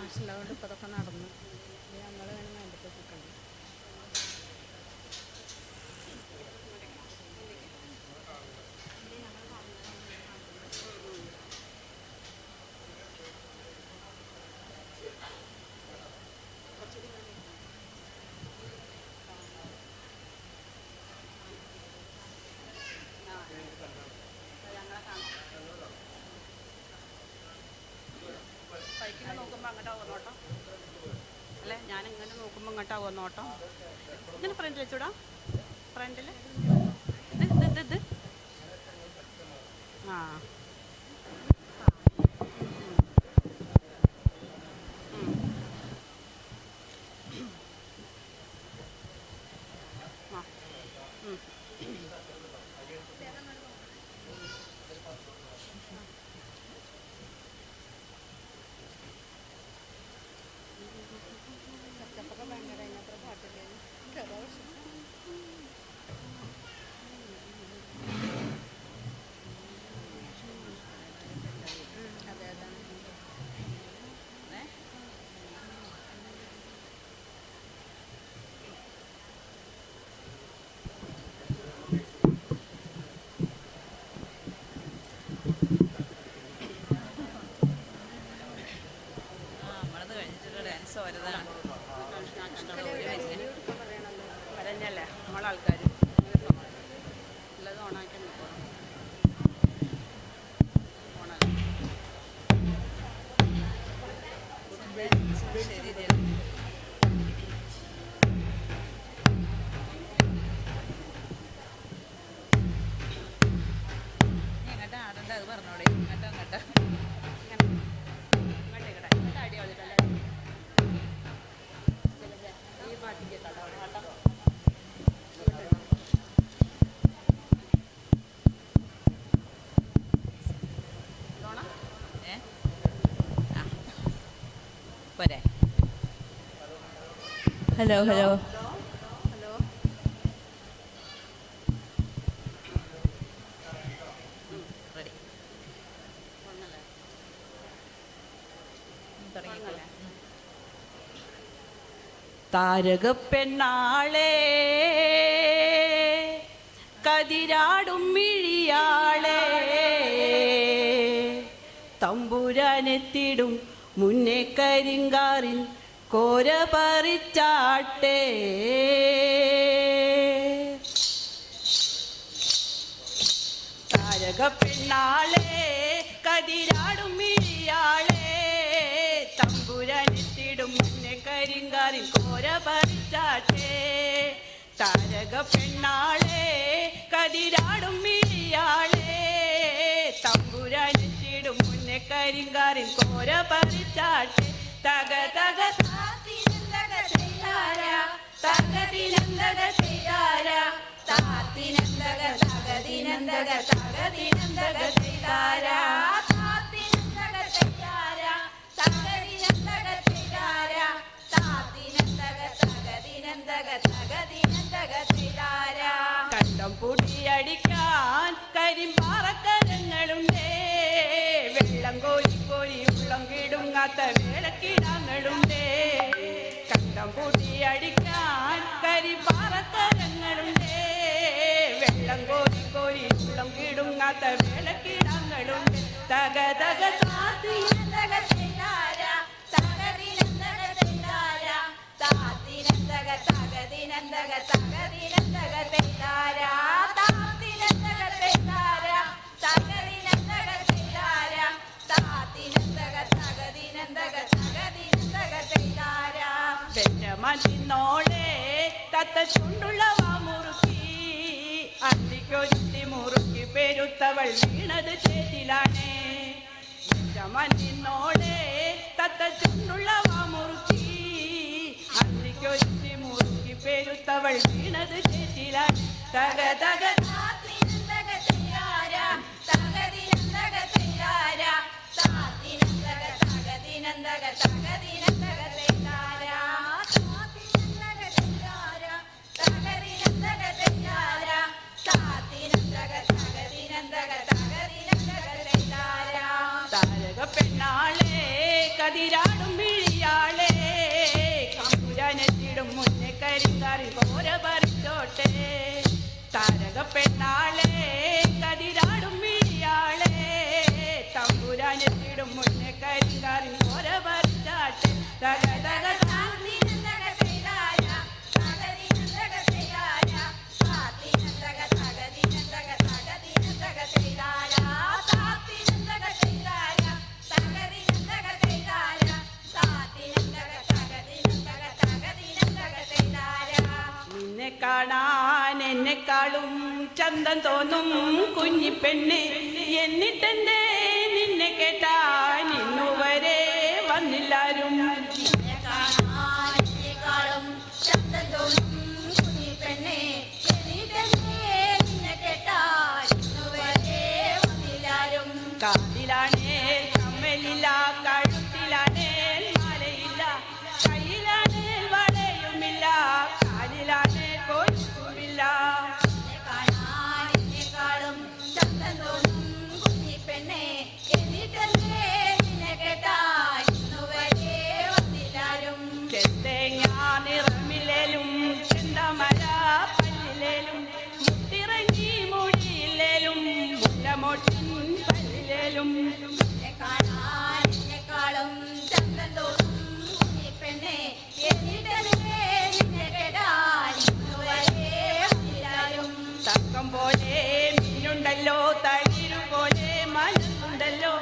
മാഷില്ലാതുകൊണ്ട് ഇപ്പോൾ അതൊക്കെ നടന്നു. ഞങ്ങൾ വേണം വേണ്ടപ്പോൾ കിട്ടണം. ബൈക്കിൽ നോക്കുമ്പോൾ അങ്ങോട്ടാവും നോട്ടം അല്ലേ? ഞാനിങ്ങനെ നോക്കുമ്പോൾ ഇങ്ങോട്ടാവും നോട്ടം. ഇങ്ങനെ ഫ്രണ്ട് വെച്ചൂടാ, ഫ്രണ്ടിൽ ഇത് ആ സെറ്റപ്പൊക്കെ ഭയങ്കര അതിനത്ര പാട്ടില്ലേ അതെ അതാണ്. നമ്മളത് കഴിഞ്ഞിട്ടുള്ള ഡാൻസ് വരുന്നതാണ് വരഞ്ഞല്ലേ നമ്മളാൾക്കാർ ഉള്ളത് ഓണാക്കി നിൽക്കണം. ശരി. എങ്ങോട്ടാ ആടണ്ട അത് പറഞ്ഞോടെ. ഇങ്ങോട്ടോ അങ്ങോട്ടോ ഇങ്ങോട്ട് അടി കളിക്കല്ലേ ഈ പാട്ടിക്ക് കേട്ടോ. പോരെ. ഹലോ ഹലോ ഹലോ റെഡി ഒന്നല്ലേ തുടങ്ങിക്കോളെ. താരകപ്പെണ്ണാളെ കതിരാടും മിഴിയാളെ തമ്പുരാനെത്തിടും മുന്നേ കരിങ്കാറിൻ കോര പറിച്ചാട്ടെ. താരകപ്പെണ്ണാളെ കതിരാടും മിഴിയാളെ തമ്പുരാനെത്തിടും മുന്നേ കരിങ്കാറിൻ കോര പറിച്ചാട്ടെ. താരകപ്പെണ്ണാളെ കതിരാടും മിഴിയാളെ തമ്പുരാനെത്തിടും മുന്നേ കരിങ്കാറിൻ കോര പറിച്ചാട്ടെ. തക തക താത്തിനന്തക ചെയ്താര തകതിനന്തക ചെയ്താര താത്തിനന്തക തകതിനന്തക തകതിനന്തക ചെയ്താര താത്തിനന്തക ചെയ്താര തകതിനന്തക ചെയ്താര താത്തിനന്തക തകതിനന്തക തകതിനന്തക ചെയ്താര. കണ്ടം പൂട്ടിയടിക്കാൻ കരിമ്പാറക്കരങ്ങളുണ്ടേ വെള്ളം കോരി കോരി ഉള്ളം കിടുങ്ങാത്ത വേളക്കിടങ്ങളുണ്ടേ. കണ്ടം പൂട്ടിയടിക്കാൻ കരിമ്പാറക്കരങ്ങളുണ്ടേ വെള്ളം കോരി കോരി ഉള്ളം കിടുങ്ങാത്ത വേളക്കിടങ്ങളുണ്ട്. തക തക താത്തിനന്തക ചെയ്താര തകതിനന്തക ചെയ്താര താത്തിനന്തക തകതിനന്തക തകതിനന്തക ചെയ്താര താത്തിനന്തക ചെയ്താര തകതിനന്തക ചെയ്താര താത്തിനന്തക തകതിനന്തക തകതിനന്തക ചെയ്താര. പെറ്റമതിന്നോളെ തത്ത ചുണ്ടുള്ള മുറുക്കി അന്തിക്കൊരുത്തി മുറുക്കി പെരുത്തവൾ വീണത് ചേതിലാണേ. പെറ്റമതിന്നോളെ തത്ത ചുണ്ടുള്ള മുറുക്കി അന്തിക്കൊരുത്തി മുറുക്കി പെരുത്തവൾ വീണത് ചേതിലാണ്. തക തക താത്തിനന്തക ചെയ്താര തകതിനന്തക ചെയ്താര താത്തിനന്തക തകതിനന്തക തകതിനന്തക ചെയ്താര താത്തിനന്തക ചെയ്താര തകതിനന്തക ചെയ്താര താത്തിനന്തക തകതിനന്തക തകതിനന്തക ചെയ്താര. താരകപ്പെണ്ണാളെ കതിരാടും മിഴിയ കരിങ്കാറി കോര പറിച്ചോട്ടെ താരക പെണ്ണാളെ കതിരാടും മിഴിയാളെ തമ്പുരാനെത്തിടും മുന്നേ കരിങ്കാറി കോര പറിച്ചാട്ടെ തക തക നിന്നെ കാണാൻ എന്നെക്കാളും ചന്തം തോന്നും കുഞ്ഞിപ്പെണ്ണെ എന്നിട്ടെന്തേ നിന്നെ കേട്ടാൻ ഇന്നുവരെ വന്നില്ലാരും കാതിലാണേ കമ്മലില്ല കഴുത്തിലാണേ മാലയില്ല കയ്യിലാണേ വളയുമില്ല കാലിലാണേ കൊലുസുമില്ല നിറമില്ലേലും ചെണ്ടമര പല്ലിലേലും മുത്തിറങ്ങി മുടിയില്ലേലും മുല്ലമൊട്ടിൻ പല്ലിലേലും തക്കം പോലെ മീനുണ്ടല്ലോ തളിരു പോലെ മനസ്സുണ്ടല്ലോ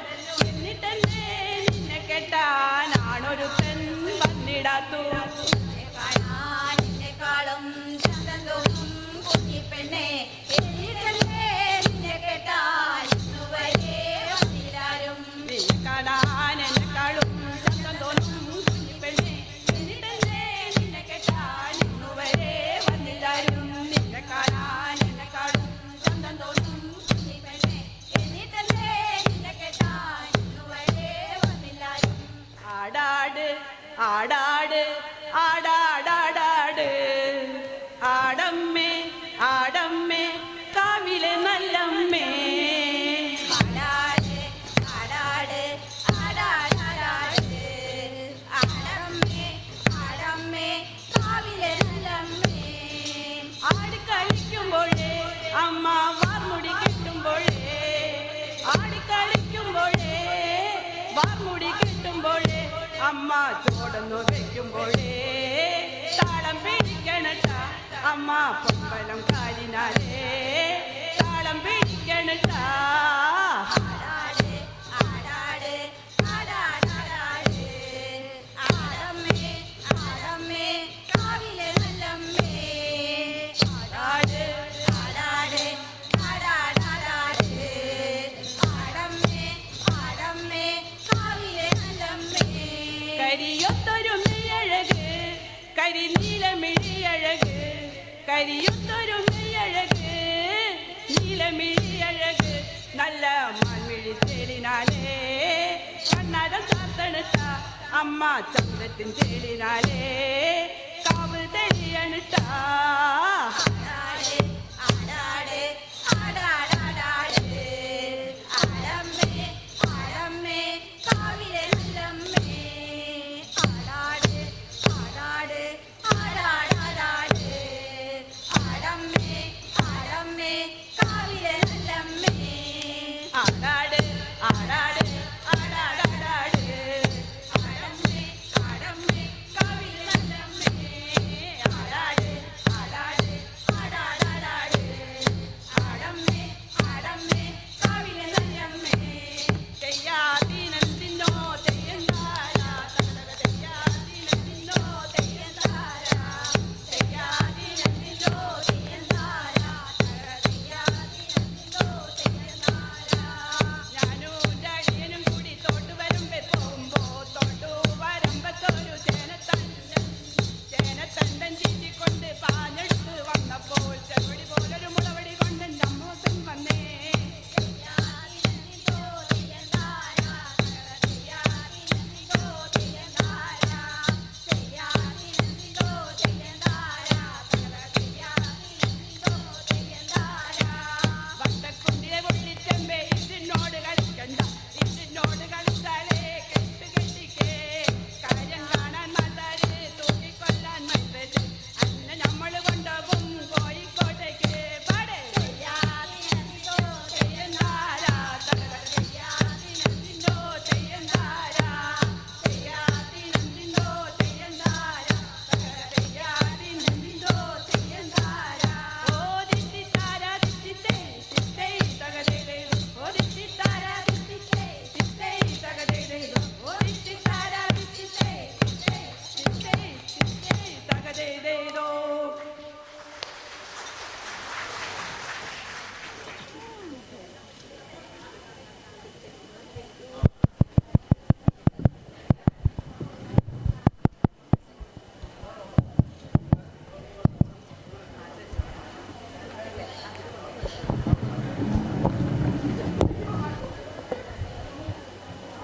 എന്നിട്ടെന്നെ നിന്നെ കെട്ടാനാണൊരുത്തൻ വന്നിടാത്തു കാണാൻ എന്നെക്കാളും ചന്തം തോന്നും കുഞ്ഞിപ്പെണ്ണെ എന്നിട്ടെന്നെ നിന്നെ കെട്ടാൻ ഇന്നുവരെ വന്നില്ലാരും നിന്നെ കാണാൻ എന്നെക്കാളും ചന്തം തോന്നും കുഞ്ഞിപ്പെണ്ണെ എന്നിട്ടെന്നെ നിന്നെ കെട്ടാൻ ഇന്നുവരെ വന്നില്ലാരും ആടാട് ആടാട് ആടാടാടാട് ആടമ്മേ ആടമ്മേ കാവിലെ നല്ലമ്മേ ആടിക്കളിക്കുമ്പോഴേ അമ്മ വാർമുടി കിട്ടുമ്പോഴേ ആടിക്കളിക്കുമ്പോഴേ വാർമുടി കിട്ടുമ്പോഴേ അമ്മ ചോടന്നു വെക്കുമ്പോഴേ താളം പിടിക്കണട്ട അമ്മ പൊമ്പലം കാലിനാലേ താളം പിടിക്കണട്ട കരിയൊത്തൊരു മെയ്യഴക് കരിനീലമിഴിയഴക് കരിയൊത്തൊരു മെയ്യഴക് നീലമിഴിയഴക് നല്ല മാൻമിഴി തേടിനാലേ കണ്ണാരം ചാത്തണിട്ട അമ്മ ചന്തത്തിൻ തേടിനാലേ കാവ് തെളിയണിട്ട ആടാട് ആടാട് ആടാടാടാട് ആടമ്മേ ആടമ്മേ കാവിലെ നല്ലമ്മേ ആടാട് ആടാട്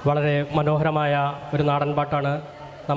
വളരെ മനോഹരമായ ഒരു നാടൻ പാട്ടാണ്